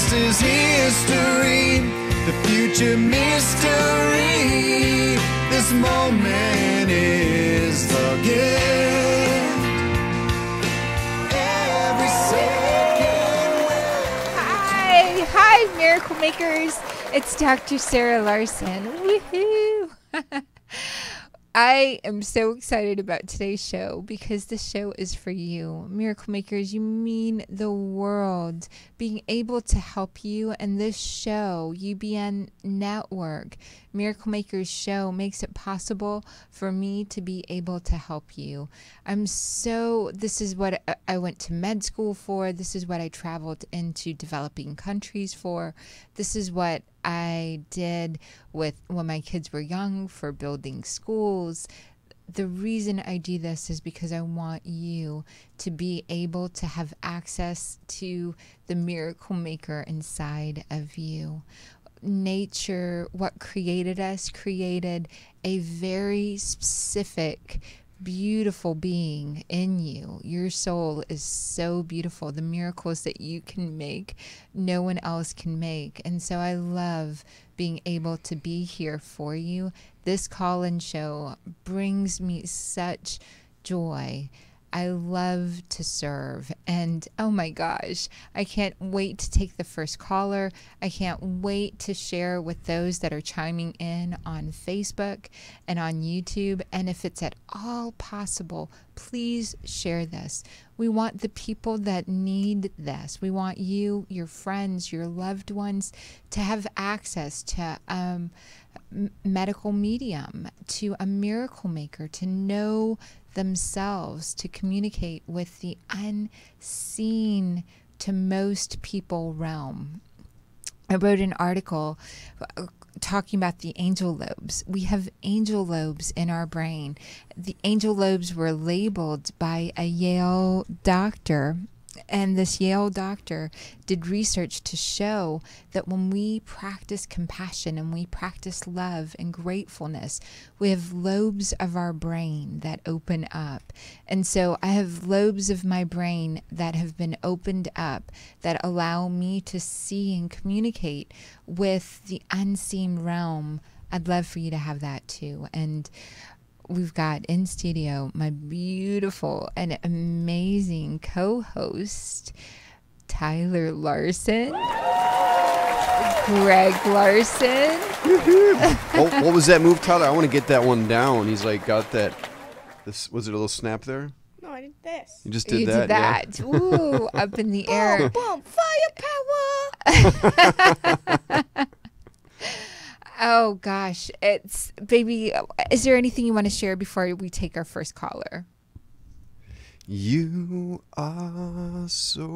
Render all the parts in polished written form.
past is history, the future mystery. This moment is the gift. Every second. Hi, Miracle Makers. It's Dr. Sarah Larsen. Woohoo! I am so excited about today's show because this show is for you. Miracle Makers, you mean the world. Being able to help you, and this show, UBN Network, Miracle Makers show, makes it possible for me to be able to help you. This is what I went to med school for. This is what I traveled into developing countries for. This is what I did when my kids were young for building schools. The reason I do this is because I want you to be able to have access to the miracle maker inside of you. Nature, what created us, created a very specific, beautiful being in you. Your soul is so beautiful. The miracles that you can make, no one else can make. And so I love being able to be here for you. This call-in show brings me such joy. I love to serve. And oh my gosh, I can't wait to take the first caller. I can't wait to share with those that are chiming in on Facebook and on YouTube. And if it's at all possible, please share this. We want the people that need this. We want you, your friends, your loved ones to have access to medical medium, to a miracle maker, to know themselves, to communicate with the unseen to most people realm. I wrote an article talking about the angel lobes. We have angel lobes in our brain. The angel lobes were labeled by a Yale doctor, and this Yale doctor did research to show that when we practice compassion and we practice love and gratefulness, we have lobes of our brain that open up. And so I have lobes of my brain that have been opened up that allow me to see and communicate with the unseen realm. I'd love for you to have that too. And we've got in studio my beautiful and amazing co-host, Tyler Larsen, Greg Larsen. What was that move, Tyler? I want to get that one down. He's like got that. This was it a little snap there? No, I did this. You just did You that. did that. Yeah. Ooh, up in the air. Boom, firepower. Oh gosh, baby. Is there anything you want to share before we take our first caller? You are so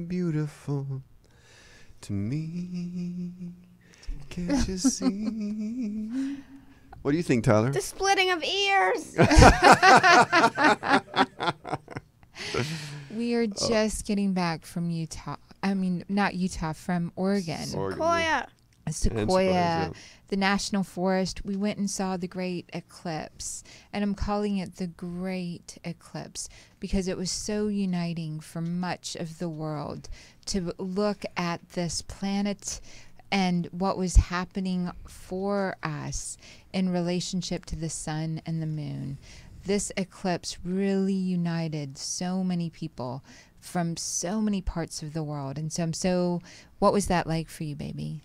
beautiful to me. Can't you see? What do you think, Tyler? The splitting of ears. We are just getting back from Utah. I mean, not Utah, from Oregon. Sequoia. Sequoia, the national forest. We went and saw the great eclipse, and I'm calling it the great eclipse because it was so uniting for much of the world to look at this planet and what was happening for us in relationship to the sun and the moon. This eclipse really united so many people from so many parts of the world. And so what was that like for you, baby?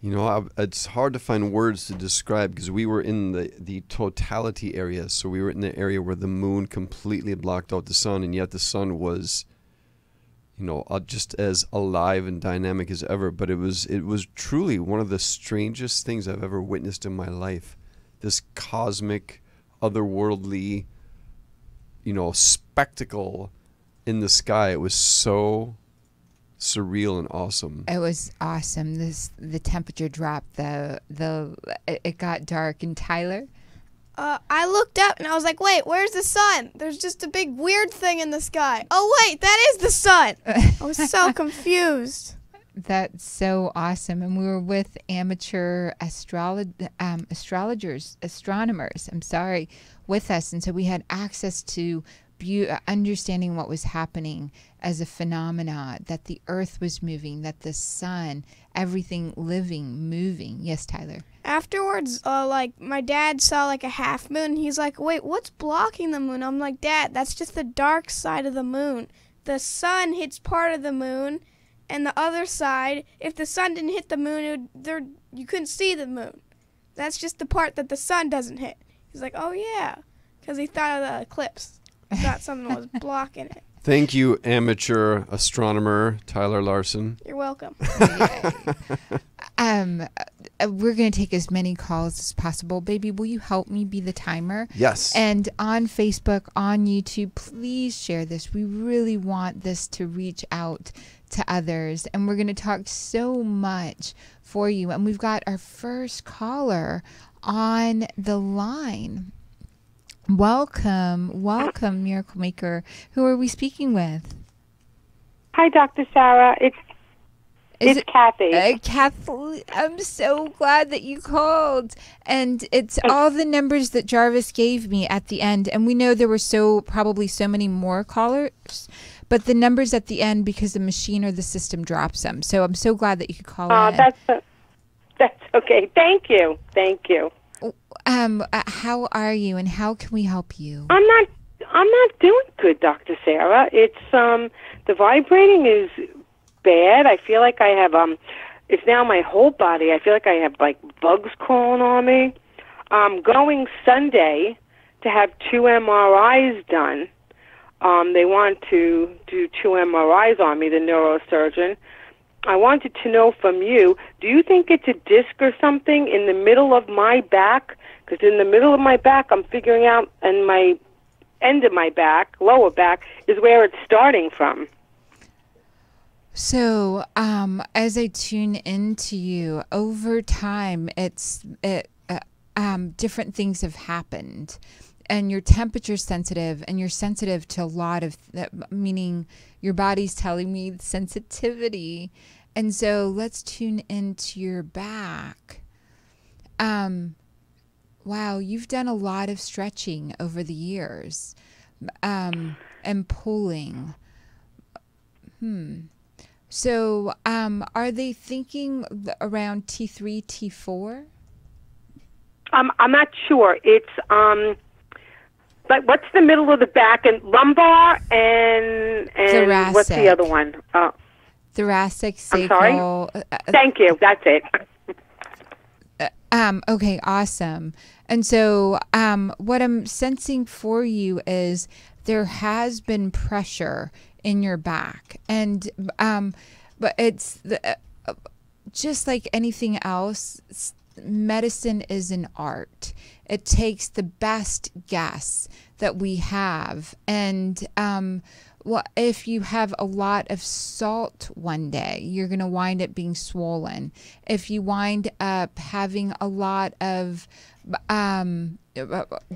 You know, it's hard to find words to describe because we were in the totality area. So we were in the area where the moon completely blocked out the sun, and yet the sun was, you know, just as alive and dynamic as ever. But it was truly one of the strangest things I've ever witnessed in my life. This cosmic, otherworldly, you know, spectacle in the sky. It was so surreal and awesome. It was awesome. The temperature dropped. It got dark. And Tyler? I looked up and I was like, wait, where's the sun? There's just a big weird thing in the sky. Oh, wait, that is the sun. I was so confused. That's so awesome. And we were with amateur astronomers, with us. And so we had access to understanding what was happening as a phenomena, that the earth was moving, that the sun, everything living, moving. Yes, Tyler. Afterwards, like my dad saw like a half moon. He's like, "Wait, what's blocking the moon?" I'm like, "Dad, that's just the dark side of the moon. The sun hits part of the moon, and the other side, if the sun didn't hit the moon, you couldn't see the moon. That's just the part that the sun doesn't hit." He's like, "Oh yeah," because he thought of the eclipse. He thought something was blocking it. Thank you, amateur astronomer Tyler Larsen. You're welcome. We're going to take as many calls as possible. Baby, will you help me be the timer? Yes. And on Facebook, on YouTube, please share this. We really want this to reach out to others. And we're going to talk so much for you. And we've got our first caller on the line. Welcome, Miracle Maker. Who are we speaking with? Hi, Dr. Sarah. It's Kathy. Kathy, I'm so glad that you called. And it's all the numbers that Jarvis gave me at the end. And we know there were probably so many more callers, but the numbers at the end, because the machine or the system drops them. So I'm so glad that you could call in. That's okay. Thank you. How are you, and how can we help you? I'm not doing good, Dr. Sarah. It's the vibrating is bad. I feel like I have it's now my whole body. I feel like I have like bugs crawling on me. I'm going Sunday to have 2 MRIs done. They want to do 2 MRIs on me, the neurosurgeon. I wanted to know from you, do you think it's a disc or something in the middle of my back? Because in the middle of my back, I'm figuring out, and my end of my back, lower back, is where it's starting from. So, as I tune into you, over time, different things have happened. And you're temperature sensitive, and you're sensitive to a lot of, meaning your body's telling me sensitivity. And so let's tune into your back. Wow, you've done a lot of stretching over the years, and pulling. So, are they thinking around T3, T4? I'm not sure. It's but what's the middle of the back, and lumbar and Thoracic. What's the other one? Thoracic, sacral. I'm sorry? Thank you. That's it. Okay, awesome. And so what I'm sensing for you is there has been pressure in your back. And but it's just like anything else, medicine is an art. It takes the best guess that we have. And well, if you have a lot of salt one day, you're going to wind up being swollen. If you wind up having a lot of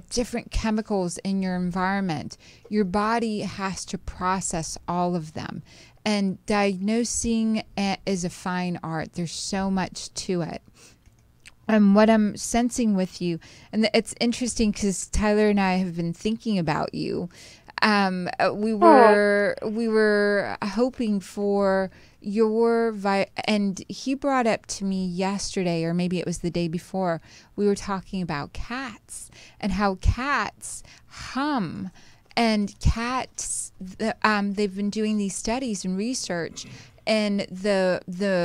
different chemicals in your environment, your body has to process all of them. And diagnosing is a fine art. There's so much to it. And what I'm sensing with you, and it's interesting because Tyler and I have been thinking about you. We were hoping for your and he brought up to me yesterday, or maybe it was the day before, we were talking about cats and how cats hum. And cats, they've been doing these studies and research, and the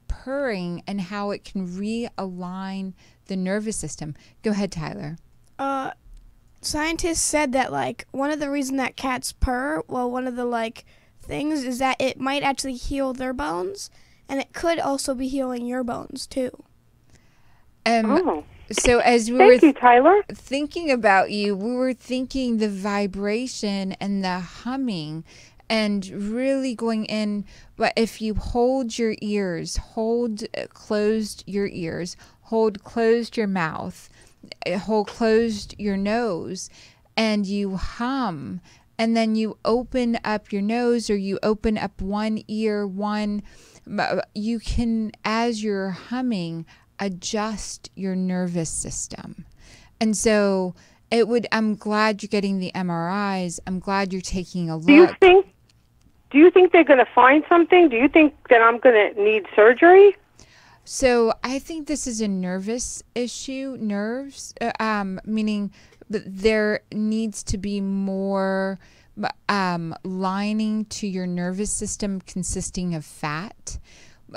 purring and how it can realign the nervous system. Go ahead, Tyler. Scientists said that like one of the reasons that cats purr, well, one of the like things is that it might actually heal their bones, and it could also be healing your bones too. So as we Thank you, Tyler. thinking about you, we were thinking the vibration and the humming and really going in. But if you hold your ears, hold closed your ears, hold closed your mouth, hold closed your nose, and you hum, and then you open up your nose, or you open up one ear, you can, as you're humming, adjust your nervous system. And so it would. I'm glad you're getting the MRIs. I'm glad you're taking a look. Do you think they're going to find something? Do you think that I'm going to need surgery? So I think this is a nervous issue. Nerves, meaning there needs to be more lining to your nervous system consisting of fat.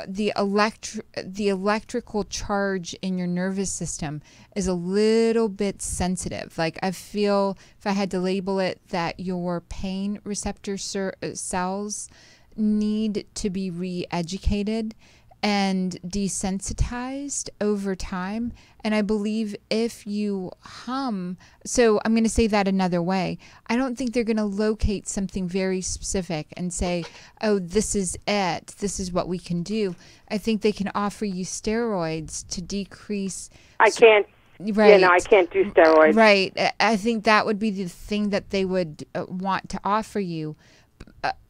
The electrical charge in your nervous system is a little bit sensitive. Like, I feel, if I had to label it, that your pain receptor cells need to be re-educated and desensitized over time. And I believe if you so I'm going to say that another way. I don't think they're going to locate something very specific and say, oh, this is it. This is what we can do. I think they can offer you steroids to decrease. I can't. Right. Yeah, no, I can't do steroids. Right. I think that would be the thing that they would want to offer you.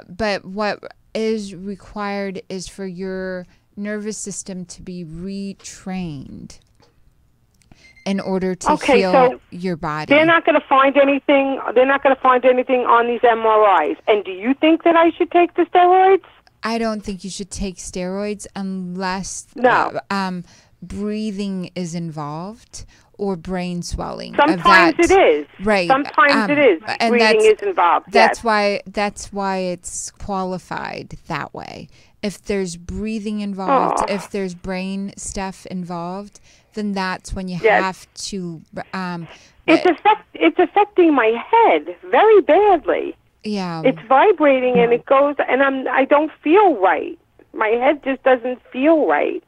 But what is required is for your nervous system to be retrained in order to heal your body. They're not going to find anything. They're not going to find anything on these MRIs. And do you think that I should take the steroids? I don't think you should take steroids unless breathing is involved or brain swelling. Sometimes it is. Right. Sometimes it is. And breathing is involved. That's yes. That's why it's qualified that way. If there's breathing involved, if there's brain stuff involved, then that's when you have to. It's affecting my head very badly. Yeah. It's vibrating and it goes, and I don't feel right. My head just doesn't feel right.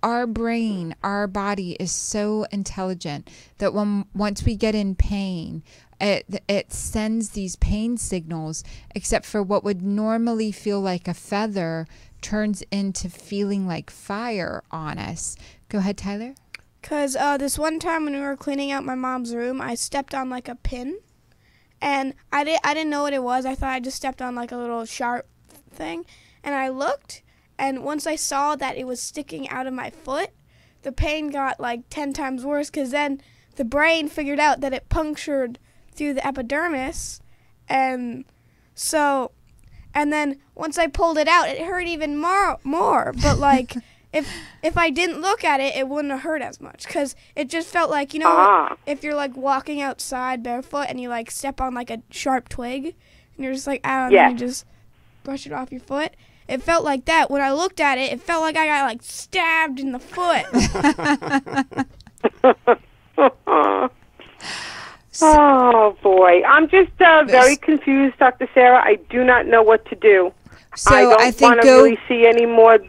Our brain, our body is so intelligent that once we get in pain, it sends these pain signals, except for what would normally feel like a feather turns into feeling like fire on us. Go ahead, Tyler. Because this one time when we were cleaning out my mom's room, I stepped on like a pin, and I didn't know what it was. I thought I just stepped on like a little sharp thing, and I looked, and once I saw that it was sticking out of my foot, the pain got like 10 times worse, because then the brain figured out that it punctured through the epidermis, and then once I pulled it out, it hurt even more. But like, if I didn't look at it, it wouldn't have hurt as much, because it just felt like, if you're like walking outside barefoot and you like step on like a sharp twig, and you're just like, and then you just brush it off your foot. It felt like that. When I looked at it, it felt like I got like stabbed in the foot. Oh, boy. I'm just very confused, Dr. Sarah. I do not know what to do. So I don't want to really see any more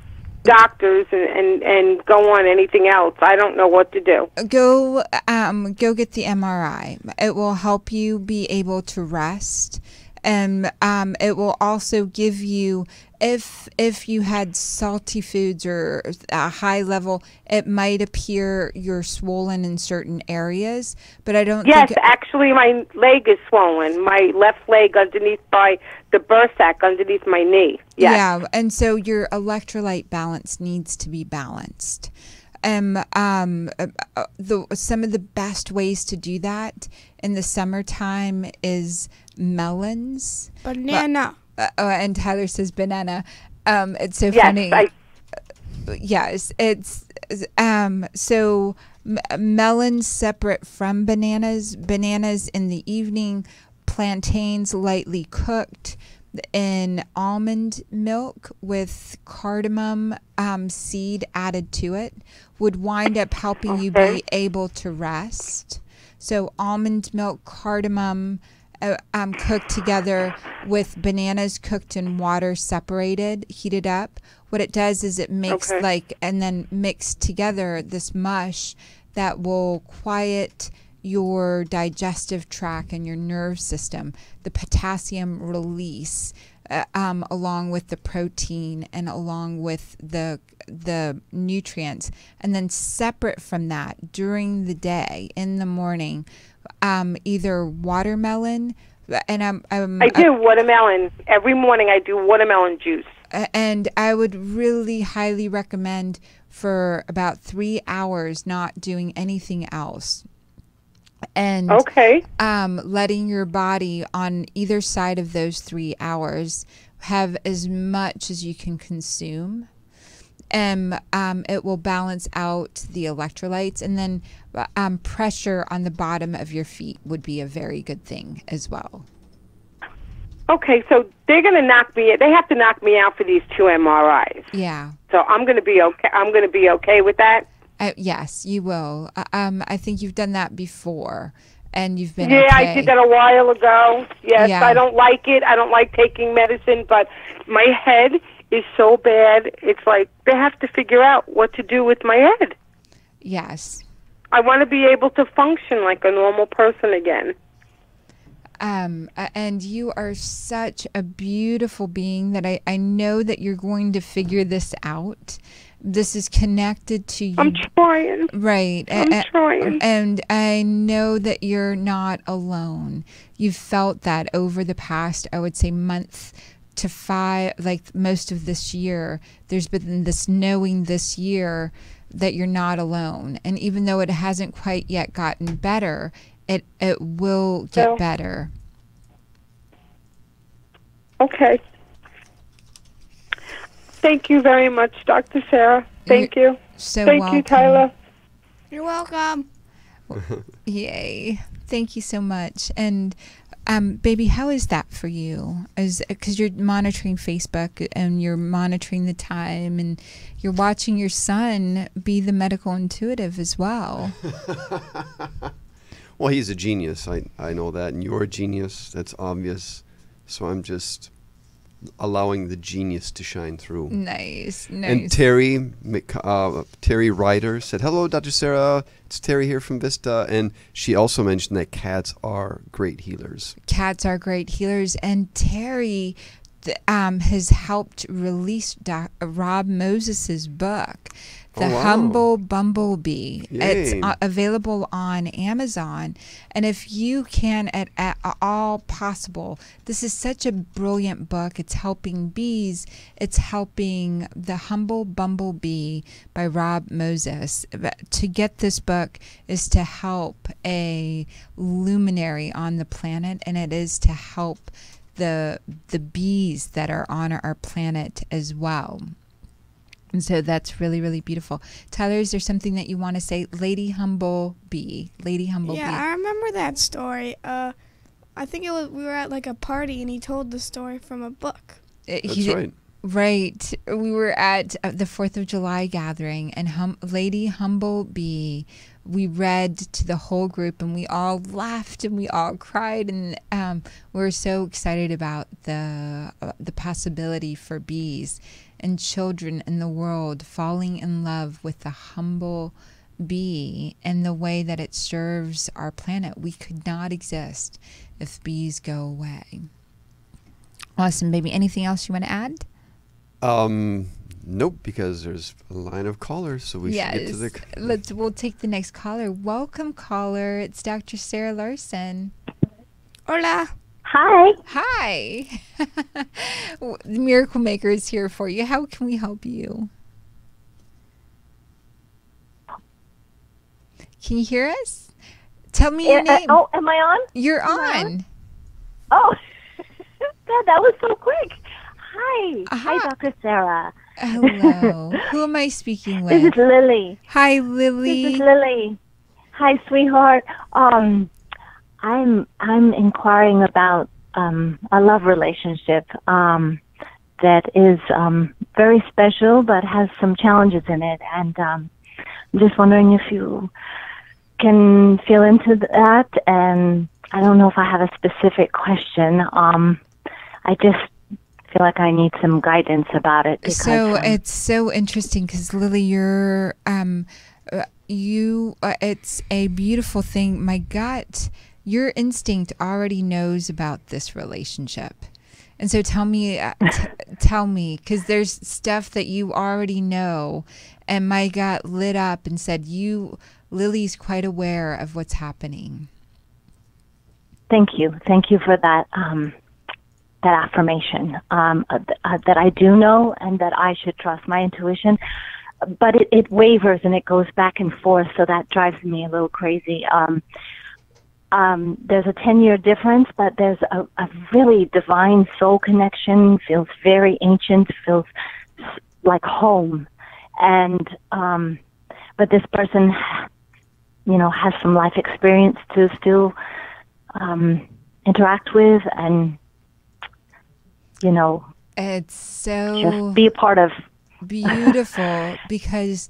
doctors and go on anything else. I don't know what to do. Go get the MRI. It will help you be able to rest. And it will also give you, if you had salty foods or a high level, it might appear you're swollen in certain areas, but I don't think... Yes, actually my leg is swollen. My left leg underneath by the burr sac underneath my knee. Yes. Yeah, and so your electrolyte balance needs to be balanced. Some of the best ways to do that in the summertime is melons. Banana. And Tyler says banana. It's so funny. Yes, it's so melons separate from bananas. Bananas in the evening, plantains lightly cooked in almond milk with cardamom seed added to it would wind up helping you be able to rest. So almond milk, cardamom cooked together with bananas cooked in water separated, heated up. What it does is it makes and then mixed together this mush that will quiet your digestive tract and your nerve system, the potassium release, along with the protein and along with the nutrients. And then separate from that, during the day, in the morning, either watermelon, and I do watermelon. Every morning I do watermelon juice. And I would really highly recommend for about 3 hours not doing anything else. And Okay. letting your body on either side of those 3 hours have as much as you can consume. And it will balance out the electrolytes. And then pressure on the bottom of your feet would be a very good thing as well. Okay, so they're going to knock me. They have to knock me out for these 2 MRIs. Yeah. So I'm going to be okay. I'm going to be okay with that. Yes, you will. I think you've done that before, and you've been Yeah, okay. I did that a while ago. Yes, Yeah. I don't like it. I don't like taking medicine, but my head is so bad. It's like they have to figure out what to do with my head. Yes. I want to be able to function like a normal person again. And you are such a beautiful being that I know that you're going to figure this out. This is connected to you. I'm trying. Right. I'm trying. And I know that you're not alone. You've felt that over the past, I would say, month to 5, like most of this year. There's been this knowing this year that you're not alone. And even though it hasn't quite yet gotten better, it will get better. Okay. Thank you very much, Dr. Sarah. Thank you. So Thank welcome. you, Tyler. You're welcome. Yay. Thank you so much. And baby, how is that for you? Because you're monitoring Facebook and you're monitoring the time and you're watching your son be the medical intuitive as well. Well, he's a genius. I know that. And you're a genius. That's obvious. So I'm just allowing the genius to shine through. Nice. And Terry Ryder said, "Hello, Dr. Sarah. It's Terry here from Vista." And she also mentioned that cats are great healers. Cats are great healers. And Terry has helped release Rob Moses's book, The Humble Bumblebee. Yay. It's available on Amazon. And if you can at all possible, this is such a brilliant book. It's helping bees. It's helping The Humble Bumblebee by Rob Moses. To get this book is to help a luminary on the planet, and it is to help the bees that are on our planet as well. And so that's really, really beautiful. Tyler, is there something that you want to say? Lady Humble Bee. Yeah, I remember that story. I think we were at like a party and he told the story from a book. That's right. Right. We were at the 4th of July gathering, and Lady Humble Bee, we read to the whole group, and we all laughed and we all cried, and we were so excited about the possibility for bees and children in the world falling in love with the humble bee and the way that it serves our planet. We could not exist if bees go away. Awesome, baby. Anything else you want to add? Nope, because there's a line of callers, so we should get to the... We'll take the next caller. Welcome, caller. It's Dr. Sarah Larsen. Hola. Hi. Hi. The Miracle Maker is here for you. How can we help you? Can you hear us? Tell me your name. Oh, am I on? You're on. Oh, God, that was so quick. Hi. Uh-huh. Hi, Dr. Sarah. Hello. Who am I speaking with? This is Lily. Hi, Lily. This is Lily. Hi, sweetheart. I'm inquiring about a love relationship that is very special but has some challenges in it, and I'm just wondering if you can feel into that. And I don't know if I have a specific question. I just feel like I need some guidance about it. Because, so it's so interesting because Lily, you're it's a beautiful thing. My gut, your instinct already knows about this relationship. And so tell me, because there's stuff that you already know, and my gut lit up and said, Lily's quite aware of what's happening. Thank you. Thank you for that. affirmation that I do know and that I should trust my intuition. But it wavers and it goes back and forth, so that drives me a little crazy. There's a 10-year difference, but there's a really divine soul connection, feels very ancient, feels like home. And, but this person, has some life experience to still interact with and, it's so just be a part of. beautiful because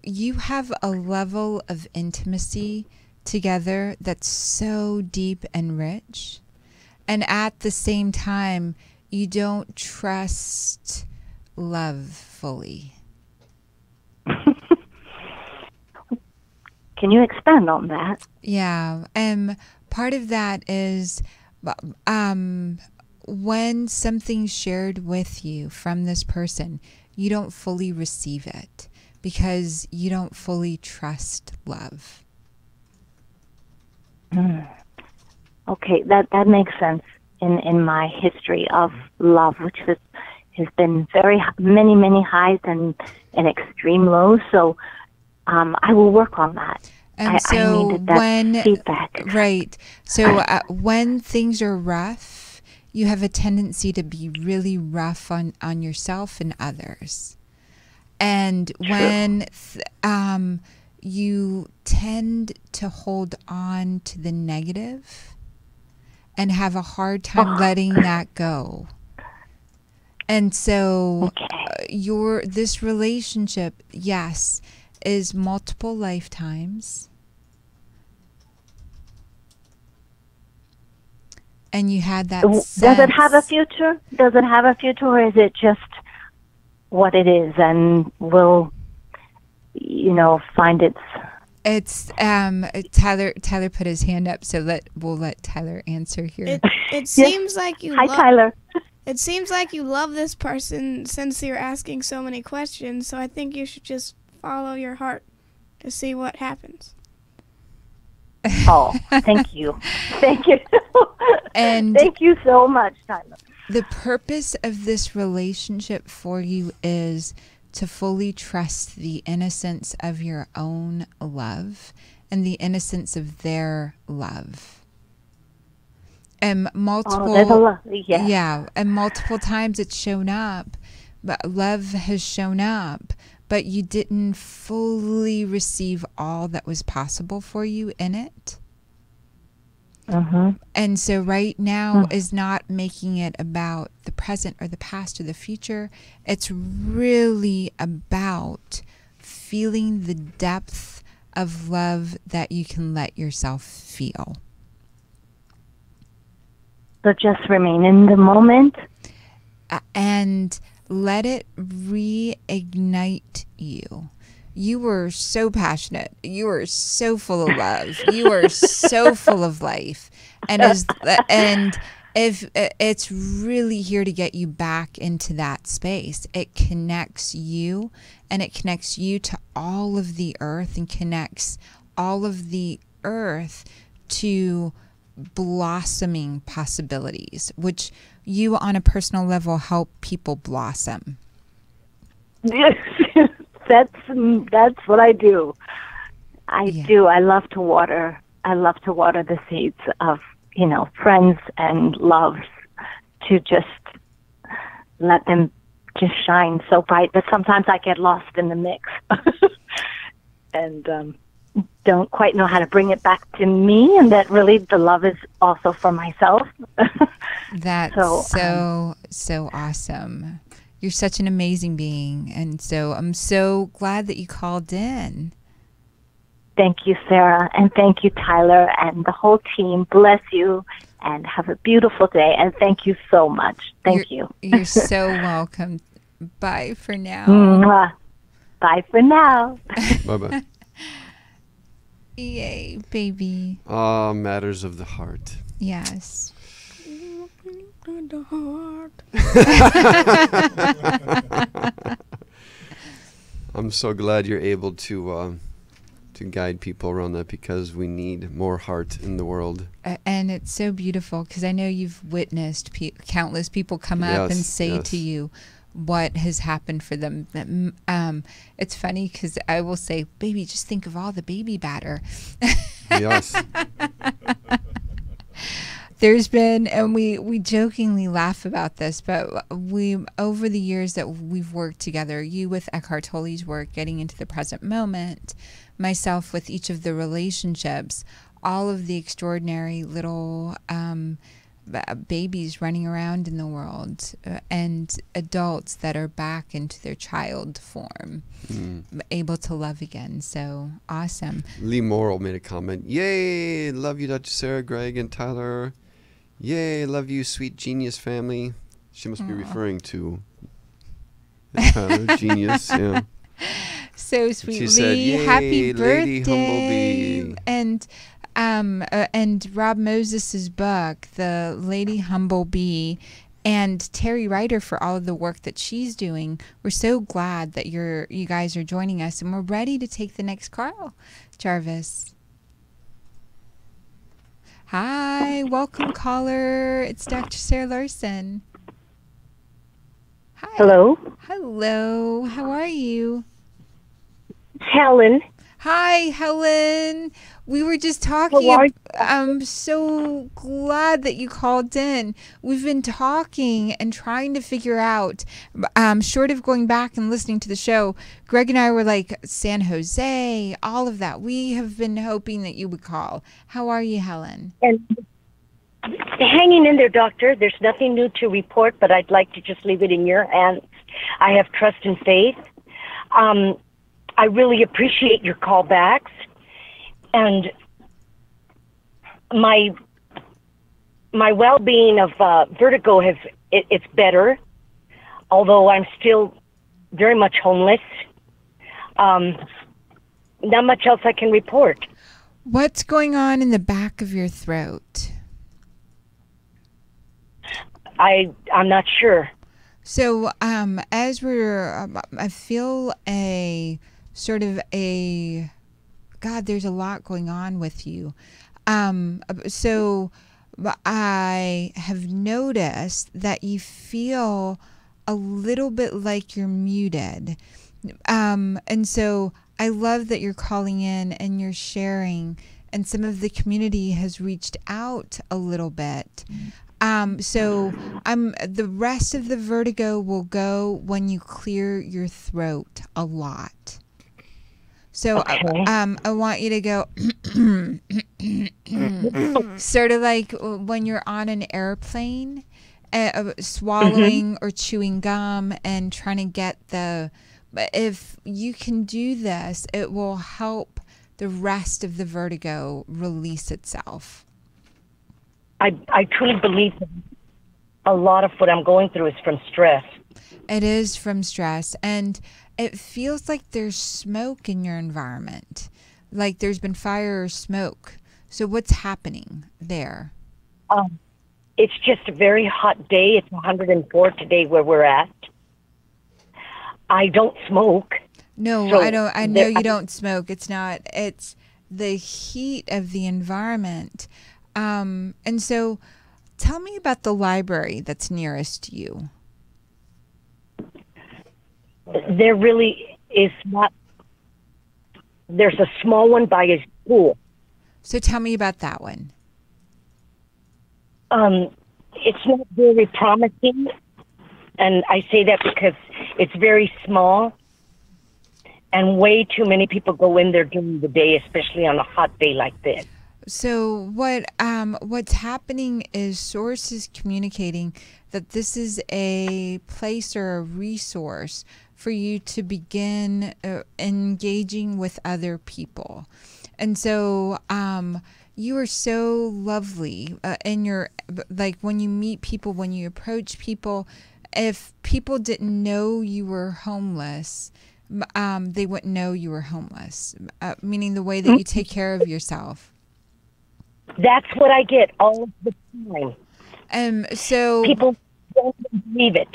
you have a level of intimacy together that's so deep and rich. And at the same time, you don't trust love fully. Can you expand on that? Yeah. Part of that is when something's shared with you from this person, you don't fully receive it because you don't fully trust love. Okay, that makes sense in my history of love, which has been many highs and extreme lows. So I will work on that. And so I needed that feedback. Right. So when things are rough, you have a tendency to be really rough on yourself and others. And when you tend to hold on to the negative and have a hard time letting that go. And so this relationship, yes, is multiple lifetimes. And you had that sense. Does it have a future? Does it have a future, or is it just what it is and will, find its... It's Tyler put his hand up, so we'll let Tyler answer here. It seems like you Hi, Tyler. It seems like you love this person since you're asking so many questions, so I think you should just follow your heart to see what happens. Oh, thank you. Thank you. And thank you so much, Tyler. The purpose of this relationship for you is to fully trust the innocence of your own love and the innocence of their love. And multiple times it's shown up, but love has shown up, but you didn't fully receive all that was possible for you in it. Mm-hmm. And so right now is not making it about the present or the past or the future. It's really about feeling the depth of love that you can let yourself feel. So just remain in the moment. And let it reignite you. You were so passionate. You were so full of love. You were so full of life. And if it's really here to get you back into that space, it connects you, and it connects you to all of the earth, and connects all of the earth to blossoming possibilities, which you on a personal level help people blossom. Yes. That's what I do. I do. I love to water. I love to water the seeds of, friends and loves, to just let them just shine so bright. But sometimes I get lost in the mix and don't quite know how to bring it back to me, and that really the love is also for myself. That's so awesome. You're such an amazing being, and so I'm so glad that you called in. Thank you, Sarah, and thank you, Tyler, and the whole team. Bless you, and have a beautiful day, and thank you so much. Thank you. You're so welcome. Bye for now. Mwah. Bye for now. Bye-bye. Yay, baby. Matters of the heart. Yes. The heart. I'm so glad you're able to guide people around that, because we need more heart in the world. And And it's so beautiful because I know you've witnessed countless people come up and say to you what has happened for them. It's funny because I will say, baby, just think of all the baby batter. Yes. There's been, and we jokingly laugh about this, but we, over the years that we've worked together, you with Eckhart Tolle's work, getting into the present moment, myself with each of the relationships, all of the extraordinary little babies running around in the world, and adults that are back into their child form, able to love again. So awesome. Lee Morrill made a comment. Yay, love you, Dr. Sarah, Greg, and Tyler. Yay, love you, sweet genius family. She must be referring to Tyler, genius. Yeah. So sweet, She Lee. said, "Yay, Happy Lady birthday!" Humblebee. And Rob Moses's book, The Lady Humblebee, and Terry Ryder for all of the work that she's doing. We're so glad that you guys are joining us, and we're ready to take the next call. Jarvis. Hi, welcome caller. It's Dr. Sarah Larsen. Hi. Hello, Hello. How are you? Helen. Hi, Helen. We were just How talking. are you? I'm so glad that you called in. We've been talking and trying to figure out, short of going back and listening to the show, Greg and I were like, San Jose, all of that. We have been hoping that you would call. How are you, Helen? And hanging in there, doctor. There's nothing new to report, but I'd like to just leave it in your hands. I have trust and faith. I really appreciate your callbacks, and my well-being of vertigo it's better, although I'm still very much homeless. Not much else I can report. What's going on in the back of your throat? I'm not sure. So, as we're, I feel sort of God, there's a lot going on with you. So I have noticed that you feel a little bit like you're muted. And so I love that you're calling in and you're sharing, and some of the community has reached out a little bit. So the rest of the vertigo will go when you clear your throat a lot. So Okay. I want you to go sort of like when you're on an airplane, swallowing or chewing gum and trying to get but if you can do this, it will help the rest of the vertigo release itself. I truly believe that a lot of what I'm going through is from stress. It is from stress, and it feels like there's smoke in your environment, like there's been fire or smoke. So what's happening there? It's just a very hot day. It's 104 today where we're at. I don't smoke. No, So I don't. I know you don't smoke. It's not. It's the heat of the environment. And so tell me about the library that's nearest to you. There really is not. There's a small one by a school. So tell me about that one. It's not very promising, and I say that because it's very small, and way too many people go in there during the day, especially on a hot day like this. So what's happening is sources communicating that this is a place or a resource for you to begin engaging with other people. And so you are so lovely in your, like when you meet people, when you approach people. If people didn't know you were homeless, they wouldn't know you were homeless, meaning the way that you take care of yourself. That's what I get all of the time. So People don't believe it.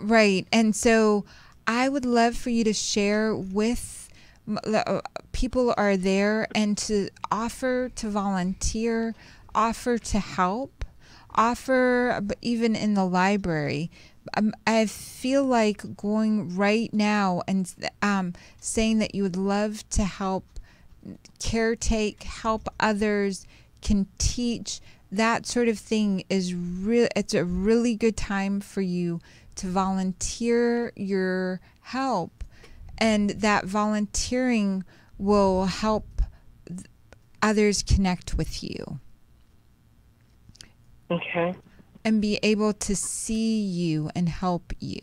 right, and so I would love for you to share with people are there and to offer to volunteer, offer to help, even in the library. I feel like going right now and saying that you would love to help caretake, help others, can teach, that sort of thing is real. It's a really good time for you to volunteer your help, and that volunteering will help others connect with you. Okay. And be able to see you and help you.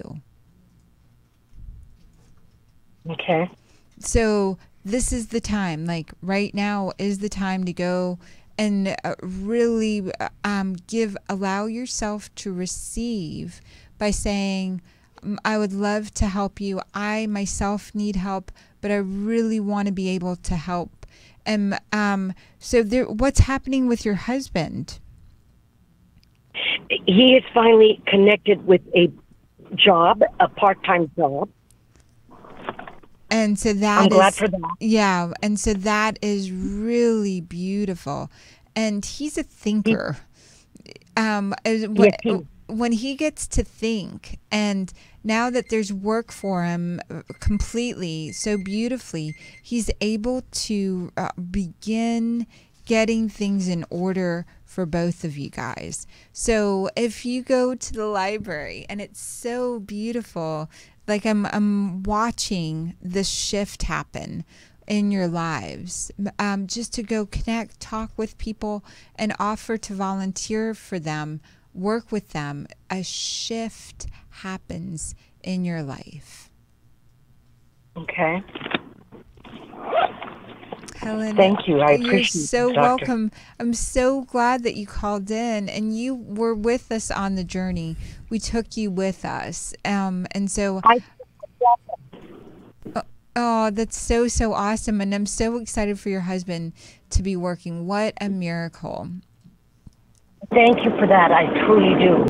Okay. So this is the time, like right now is the time to go and really allow yourself to receive by saying, I would love to help you. I myself need help, but I really want to be able to help. And what's happening with your husband? He is finally connected with a job, a part-time job. And so I'm glad for that. Yeah, and so that is really beautiful. And he's a thinker. When he gets to think, and now that there's work for him completely, so beautifully, he's able to begin getting things in order for both of you guys. So if you go to the library, and it's so beautiful, like I'm watching this shift happen in your lives, just to go connect, talk with people, and offer to volunteer for them, work with them, a shift happens in your life. Okay. Helen, thank you. I appreciate it. You're so Doctor. welcome. I'm so glad that you called in and you were with us on the journey. We took you with us. And so that's so awesome. And I'm so excited for your husband to be working. What a miracle. Thank you for that. I truly do.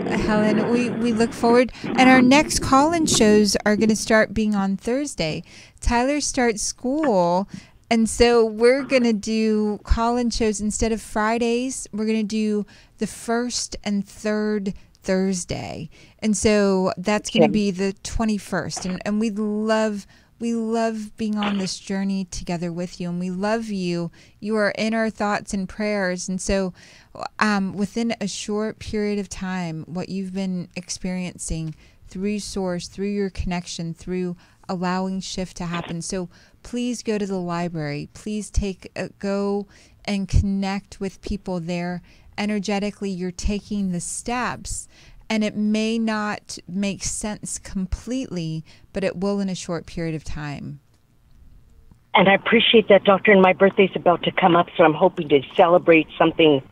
Helen, we look forward, and our next call-in shows are going to start being on Thursday. Tyler starts school, and so we're going to do call-in shows instead of Fridays. We're going to do the first and third Thursday, and so that's going to be the 21st. And we love being on this journey together with you, and we love you. You are in our thoughts and prayers, and so within a short period of time, what you've been experiencing through Source, through your connection, through allowing shift to happen. So please go to the library. Please go and connect with people there. Energetically, you're taking the steps, and it may not make sense completely, but it will in a short period of time. And I appreciate that, Doctor. And my birthday's about to come up, so I'm hoping to celebrate something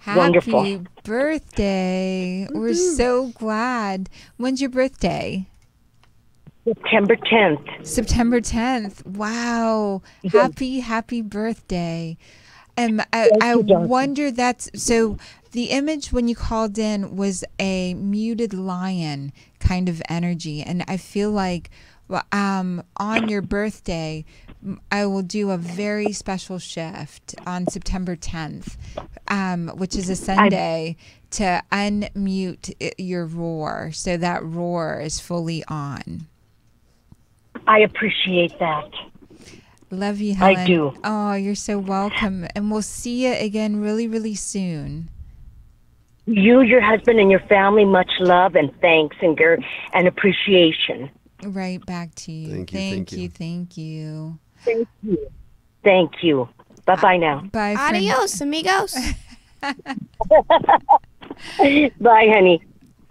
wonderful. Happy birthday. We're so glad. When's your birthday? September 10th. September 10th. Wow. Happy birthday. I wonder, so the image when you called in was a muted lion kind of energy. And I feel like on your birthday, I will do a very special shift on September 10th, which is a Sunday, to unmute your roar. So that roar is fully on. I appreciate that. Love you, Helen. I do. Oh, you're so welcome. And we'll see you again really, really soon. You, your husband, and your family, much love and thanks and appreciation. Right back to you. Thank you. Thank you. Thank you. Bye-bye now. Bye. Adios, amigos. Bye, honey.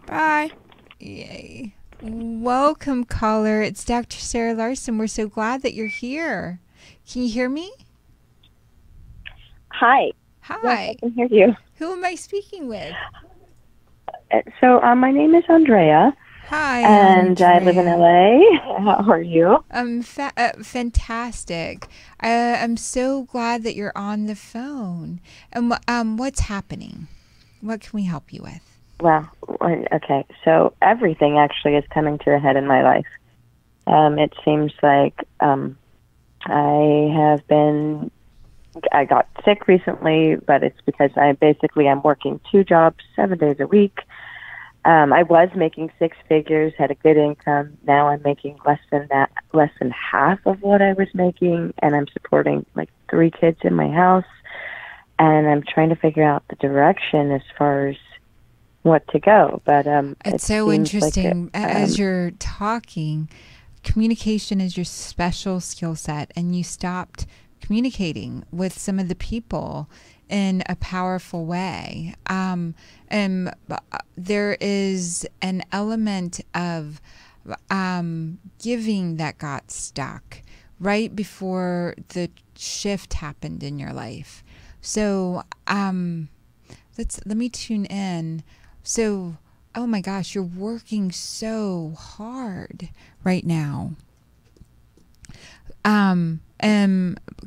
Bye. Yay. Welcome, caller. It's Dr. Sarah Larsen. We're so glad that you're here. Can you hear me? Hi. Hi. Yes, I can hear you. Who am I speaking with? So my name is Andrea. Hi, and Andrea. I live in LA. How are you? Fantastic. I'm so glad that you're on the phone. And what's happening? What can we help you with? Well, okay. So everything actually is coming to a head in my life. It seems like I have been I got sick recently, but it's because I'm working 2 jobs, 7 days a week. I was making 6 figures, had a good income. Now I'm making less than that, less than half of what I was making, and I'm supporting like 3 kids in my house. And I'm trying to figure out the direction as far as what to go. But it's so interesting. As you're talking, communication is your special skill set, and you stopped communicating with some of the people in a powerful way. And there is an element of giving that got stuck right before the shift happened in your life. So let me tune in. So, oh my gosh, you're working so hard right now.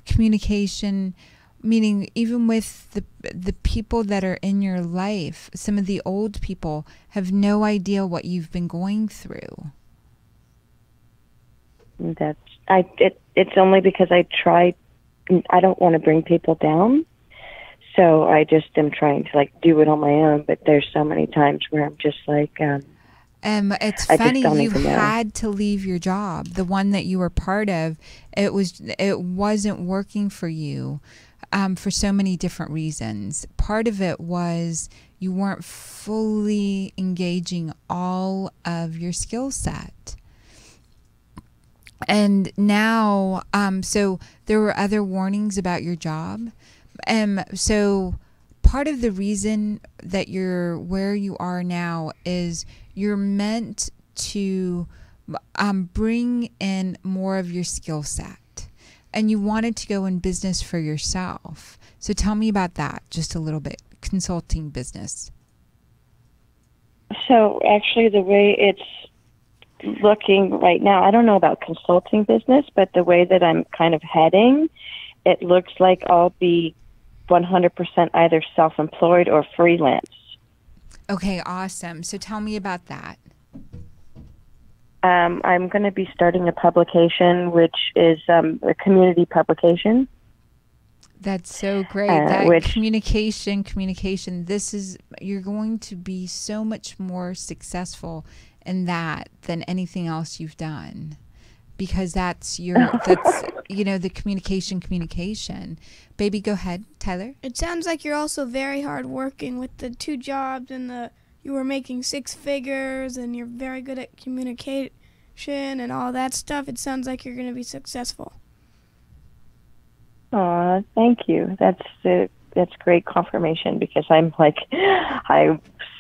Communication, meaning even with the people that are in your life, some of the old people have no idea what you've been going through. It's only because I don't want to bring people down. So I just am trying to like do it on my own, but there's so many times where I'm just like, it's funny you had to leave your job, the one that you were part of. It wasn't working for you, for so many different reasons. Part of it was you weren't fully engaging all of your skill set. And now, so there were other warnings about your job. So part of the reason that you're where you are now is you're meant to bring in more of your skill set, and you wanted to go in business for yourself. So tell me about that just a little bit, consulting business. So actually the way it's looking right now, I don't know about consulting business, but the way that I'm kind of heading, it looks like I'll be 100% either self-employed or freelance. Okay, awesome. So tell me about that. I'm going to be starting a publication, which is a community publication. That's so great. Communication. You're going to be so much more successful in that than anything else you've done. Because that's the communication. Baby, go ahead, Tyler. It sounds like you're also very hard working with the 2 jobs and you were making 6 figures and you're very good at communication and all that stuff. It sounds like you're going to be successful. Aw, thank you. That's great confirmation, because I'm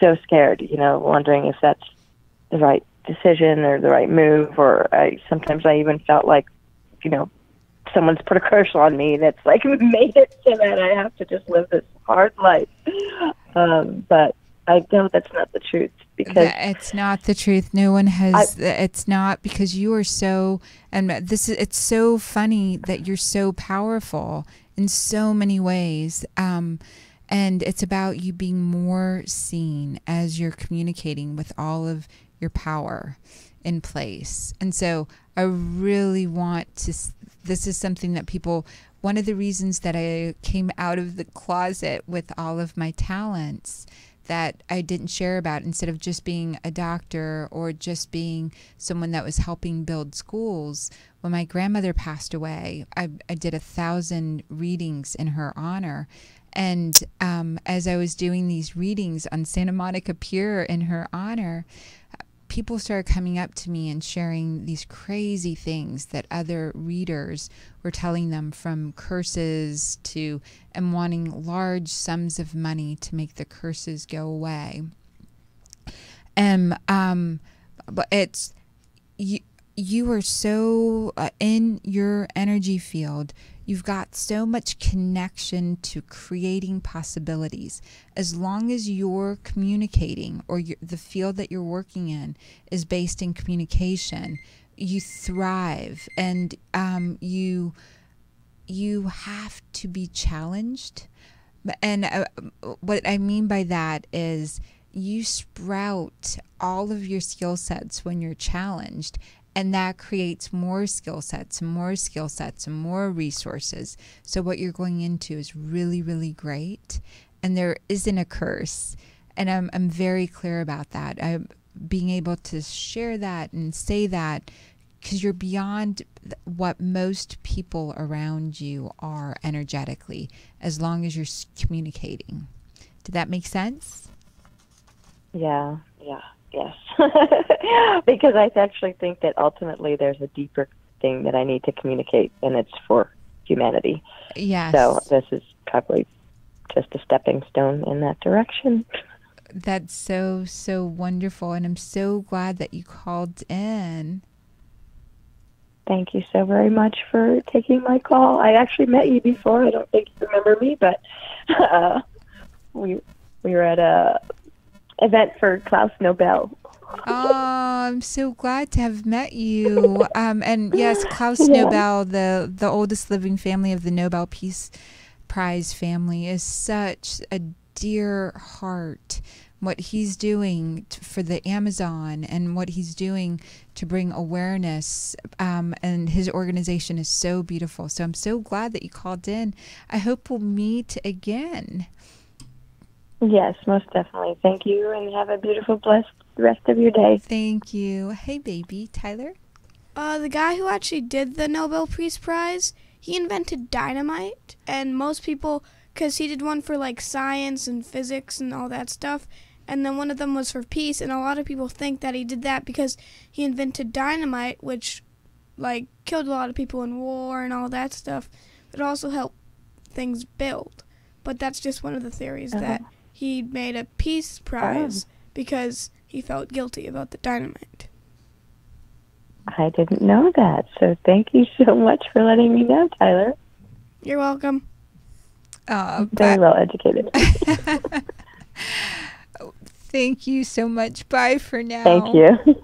so scared, wondering if that's the right decision or the right move, or sometimes I even felt like, someone's put a curse on me that's like made it so that I have to just live this hard life. But I know that's not the truth, because it's not the truth. No one has. It's not, because you are so. And it's so funny that you're so powerful in so many ways. And it's about you being more seen as you're communicating with all of your power in place. And so I really want to, this is something that people, one of the reasons that I came out of the closet with all of my talents that I didn't share about, instead of just being a doctor or just being someone that was helping build schools. When my grandmother passed away, I did 1,000 readings in her honor. And as I was doing these readings on Santa Monica Pier in her honor, people started coming up to me and sharing these crazy things that other readers were telling them, from curses to, and wanting large sums of money to make the curses go away. But it's, you are so in your energy field. You've got so much connection to creating possibilities. As long as you're communicating, or the field that you're working in is based in communication, you thrive. And you have to be challenged. And what I mean by that is you sprout all of your skill sets when you're challenged. And that creates more skill sets and more skill sets and more resources. So what you're going into is really, really great. And there isn't a curse. And I'm very clear about that. I'm being able to share that and say that because you're beyond what most people around you are energetically, as long as you're communicating. Did that make sense? Yeah, yes. Because I actually think that ultimately there's a deeper thing that I need to communicate, and it's for humanity. Yes. So this is probably just a stepping stone in that direction. That's so, so wonderful, and I'm so glad that you called in. Thank you so very much for taking my call. I actually met you before. I don't think you remember me, but we were at a event for Klaus Nobel. Oh, I'm so glad to have met you. And yes, Klaus Nobel, the oldest living family of the Nobel Peace Prize family, is such a dear heart. What he's doing for the Amazon and what he's doing to bring awareness, and his organization is so beautiful. So I'm so glad that you called in. I hope we'll meet again. Yes, most definitely. Thank you, and have a beautiful, blessed rest of your day. Thank you. Hey, baby. Tyler? The guy who actually did the Nobel Peace Prize, he invented dynamite, and most people, because he did one for like science and physics and all that stuff, and then one of them was for peace, and a lot of people think that he did that because he invented dynamite, which like killed a lot of people in war and all that stuff, but also helped things build. But that's just one of the theories, that he made a peace prize because he felt guilty about the dynamite. I didn't know that, so thank you so much for letting me know, Tyler. You're welcome. Very well educated. Thank you so much. Bye for now. Thank you.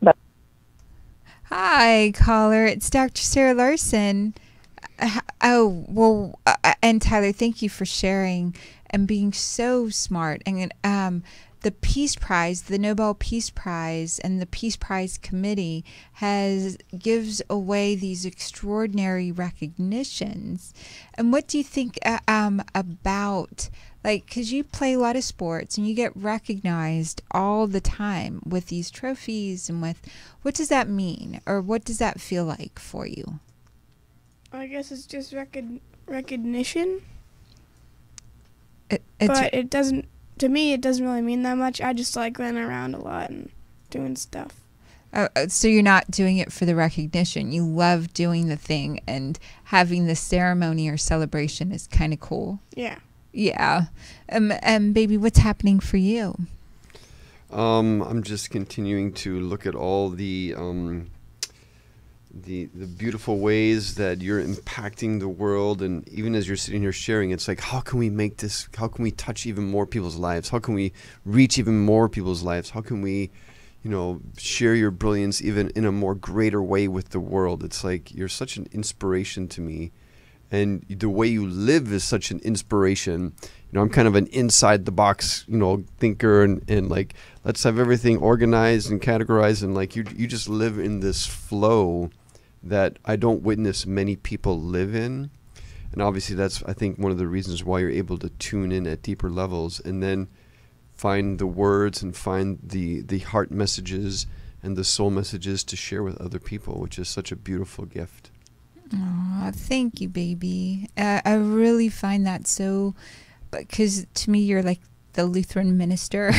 Bye. Hi, caller. It's Dr. Sarah Larsen. And Tyler, thank you for sharing and being so smart. And the Peace Prize, the Nobel Peace Prize, and the Peace Prize Committee gives away these extraordinary recognitions. And what do you think about, like, because you play a lot of sports and you get recognized all the time with these trophies and what does that mean, or what does that feel like for you? I guess it's just recognition. But it doesn't, to me, it doesn't really mean that much. I just like running around a lot and doing stuff. So you're not doing it for the recognition. You love doing the thing, and having the ceremony or celebration is kind of cool. Yeah. Yeah. Baby, what's happening for you? I'm just continuing to look at all the beautiful ways that you're impacting the world, and even as you're sitting here sharing, it's like, how can we touch even more people's lives? How can we reach even more people's lives? How can we, share your brilliance even in a more greater way with the world? It's like you're such an inspiration to me, and the way you live is such an inspiration. I'm kind of an inside the box, thinker, and like, let's have everything organized and categorized, and like you just live in this flow that I don't witness many people live in. And obviously that's, I think, one of the reasons why you're able to tune in at deeper levels and then find the words and find the heart messages and the soul messages to share with other people, which is such a beautiful gift. Aw, thank you, baby. I really find that so, because to me you're like the Lutheran minister.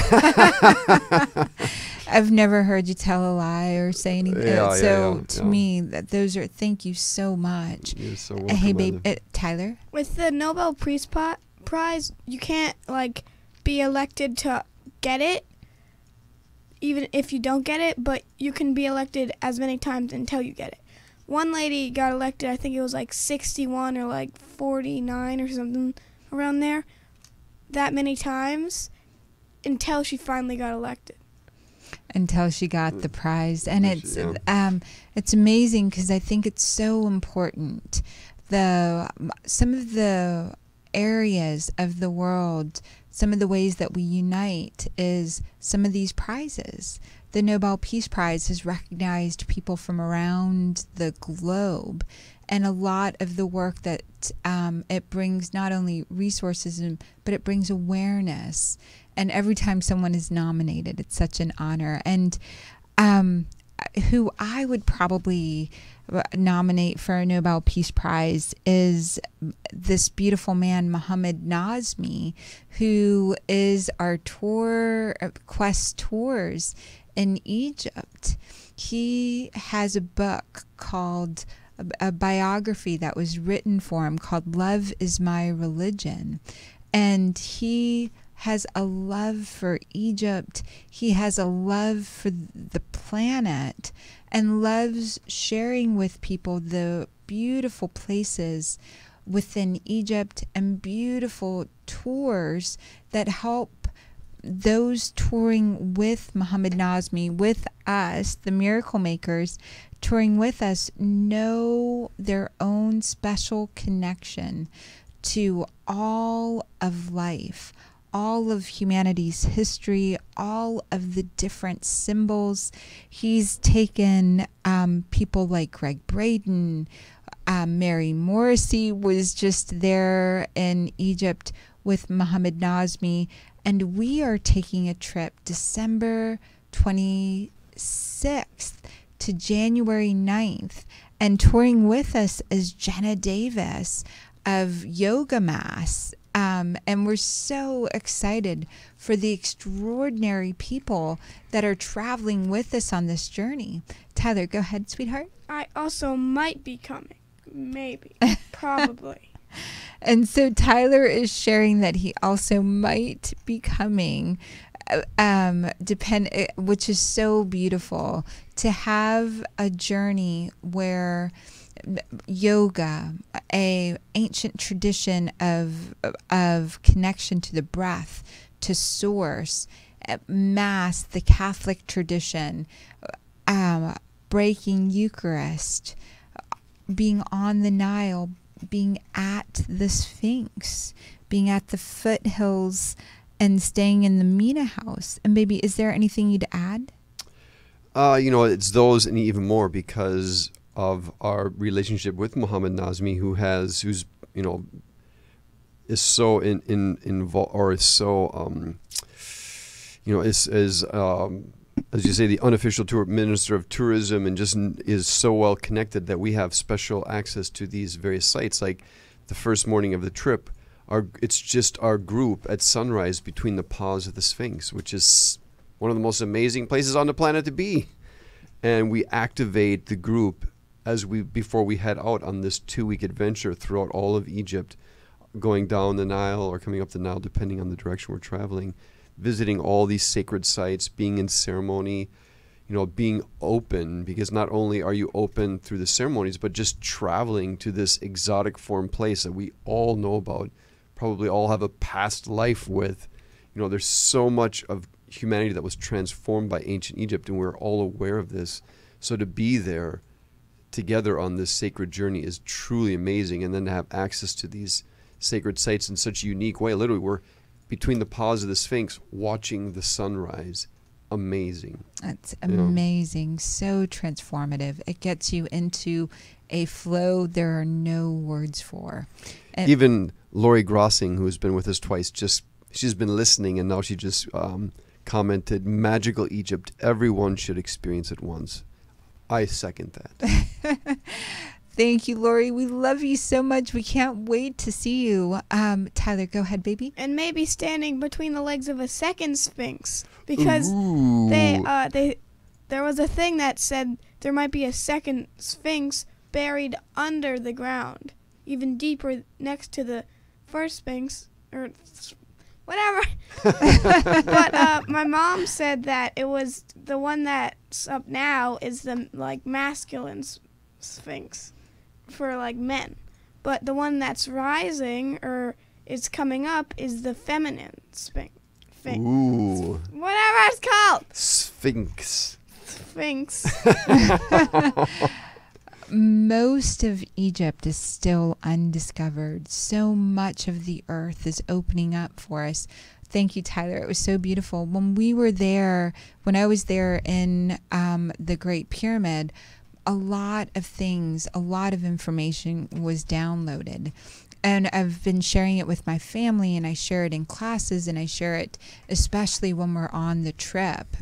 I've never heard you tell a lie or say anything. To me, those are, thank you so much. You're so welcome. Hey, babe, Tyler? With the Nobel Peace Prize, you can't, be elected to get it, even if you don't get it, but you can be elected as many times until you get it. One lady got elected, I think it was 61 or 49 or something around there, that many times until she finally got elected. Until she got the prize. And it's amazing because I think it's so important. Some of the areas of the world, some of the ways that we unite is some of these prizes. the Nobel Peace Prize has recognized people from around the globe, and a lot of the work that it brings not only resources, but it brings awareness. And every time someone is nominated, it's such an honor. And who I would probably nominate for a Nobel Peace Prize is this beautiful man, Mohammed Nazmi, who is our Quest Tours in Egypt. He has a book called, a biography that was written for him called Love is My Religion. And he has a love for Egypt. He has a love for the planet and loves sharing with people the beautiful places within Egypt and beautiful tours that help those touring with Mohammed Nazmi, with us, the Miracle Makers, touring with us, know their own special connection to all of life, all of humanity's history, all of the different symbols. He's taken people like Greg Braden, Mary Morrissey was just there in Egypt with Mohammed Nazmi, and we are taking a trip December 26th to January 9th, and touring with us is Jenna Davis of Yoga Mass. And we're so excited for the extraordinary people that are traveling with us on this journey. Tyler, go ahead, sweetheart. I also might be coming. Maybe. Probably. And so Tyler is sharing that he also might be coming, which is so beautiful, to have a journey where yoga, a ancient tradition of connection to the breath, to source, Mass, the Catholic tradition, breaking Eucharist, being on the Nile, being at the Sphinx, being at the foothills, and staying in the Mina house. And baby, is there anything you'd add? It's those and even more because of our relationship with Mohammed Nazmi, who's is so involved, or is so is as you say, the unofficial tour minister of tourism, and just is so well connected that we have special access to these various sites. Like the first morning of the trip, it's just our group at sunrise between the paws of the Sphinx, which is one of the most amazing places on the planet to be. And we activate the group before we head out on this 2-week adventure throughout all of Egypt, going down the Nile or coming up the Nile, depending on the direction we're traveling, visiting all these sacred sites, being in ceremony, being open, because not only are you open through the ceremonies, but just traveling to this exotic foreign place that we all know about, probably all have a past life with. There's so much of humanity that was transformed by ancient Egypt, and we're all aware of this. So to be there together on this sacred journey is truly amazing, and then to have access to these sacred sites in such a unique way. Literally, we're between the paws of the Sphinx watching the sunrise. Amazing. That's amazing. So transformative. It gets you into a flow there are no words for. And even Lori Grossing, who's been with us twice, she's been listening, and now she just commented, magical Egypt, everyone should experience it once. I second that. Thank you, Lori. We love you so much. We can't wait to see you. Tyler, go ahead, baby. And maybe standing between the legs of a second Sphinx, because there was a thing that said there might be a second Sphinx buried under the ground, even deeper next to the first Sphinx, or whatever. But my mom said that it was the one that's up now is the masculine Sphinx for men, but the one that's rising or is coming up is the feminine Sphinx. Ooh. Whatever it's called. Sphinx. Most of Egypt is still undiscovered. So much of the earth is opening up for us Thank you, Tyler. It was so beautiful. When I was there in the Great Pyramid, a lot of information was downloaded. And I've been sharing it with my family, and I share it in classes, and I share it especially when we're on the trip.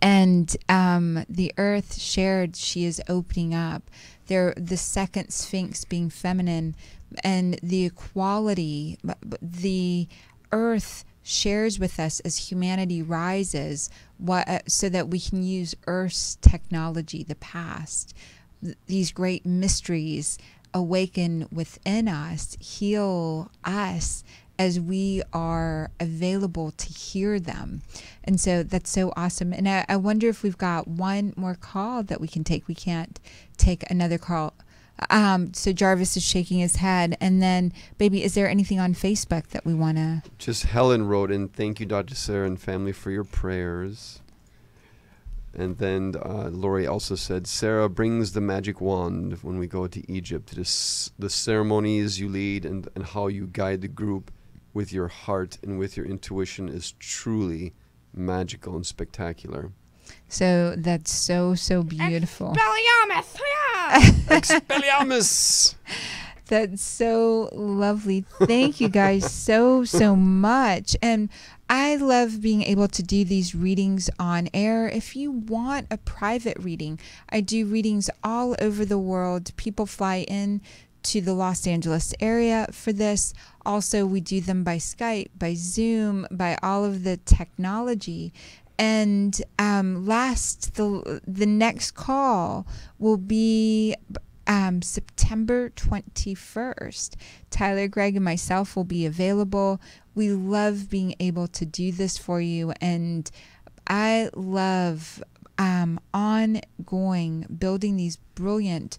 And the earth shared, she is opening up. The second Sphinx being feminine, and the equality, the earth shares with us as humanity rises, so that we can use Earth's technology, the past, these great mysteries awaken within us, heal us as we are available to hear them. And so that's so awesome. And I wonder if we've got one more call that we can take. We can't take another call. So Jarvis is shaking his head. And then, baby, is there anything on Facebook that we want to? Just Helen wrote in, thank you, Dr. Sarah and family, for your prayers. And then Lori also said, Sarah brings the magic wand when we go to Egypt. The ceremonies you lead and how you guide the group with your heart and with your intuition is truly magical and spectacular. So that's so beautiful. Expelliarmus! Expelliarmus! That's so lovely. Thank you guys so much. And I love being able to do these readings on air. If you want a private reading, I do readings all over the world. People fly in to the Los Angeles area for this. Also, we do them by Skype, by Zoom, by all of the technology. And the next call will be September 21st. Tyler, Greg, and myself will be available. We love being able to do this for you, and I love ongoing building these brilliant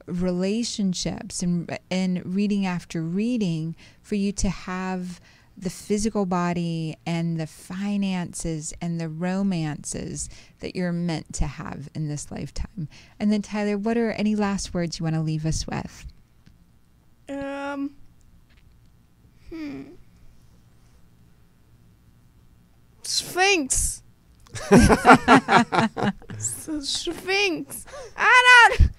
relationships and reading after reading for you to have the physical body and the finances and the romances that you're meant to have in this lifetime. And then, Tyler, what are any last words you want to leave us with? Sphinx. Sphinx. I don't.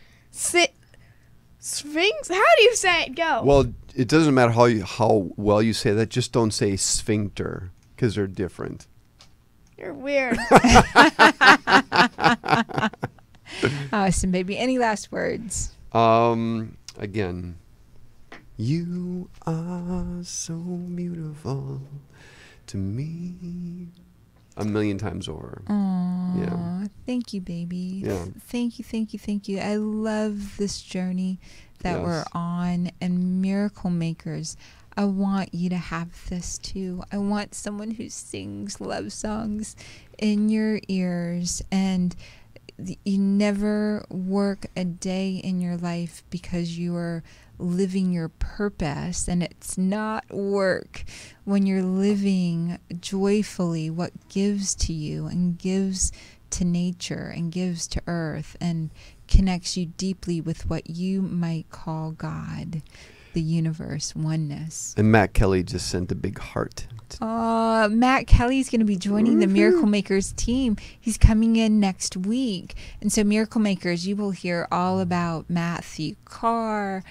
Sphinx? How do you say it? Go. Well, it doesn't matter how well you say that. Just don't say sphincter, because they're different. You're weird. Awesome, baby. Any last words? Again, you are so beautiful to me. A million times over. Aww, yeah. Thank you, baby. Yeah. Thank you. I love this journey that we're on. And Miracle Makers, I want you to have this too. I want someone who sings love songs in your ears, and you never work a day in your life because you are living your purpose, and it's not work when you're living joyfully what gives to you and gives to nature and gives to earth and connects you deeply with what you might call God, the universe, oneness. And Matt Kelly just sent a big heart. Matt Kelly's going to be joining the Miracle Makers team. He's coming in next week. And so Miracle Makers, you will hear all about Matthew Carr,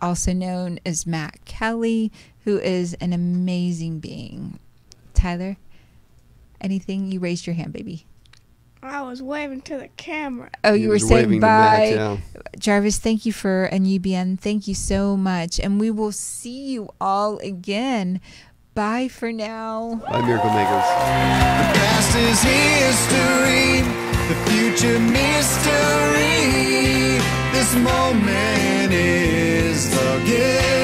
also known as Matt Kelly, who is an amazing being. Tyler, anything? You raised your hand, baby. I was waving to the camera. Oh, you were saying bye. Matt, yeah. Jarvis, thank you for an UBN. Thank you so much. And we will see you all again. Bye for now. Bye, Miracle Makers. The past is history, the future mystery. This moment is the gift.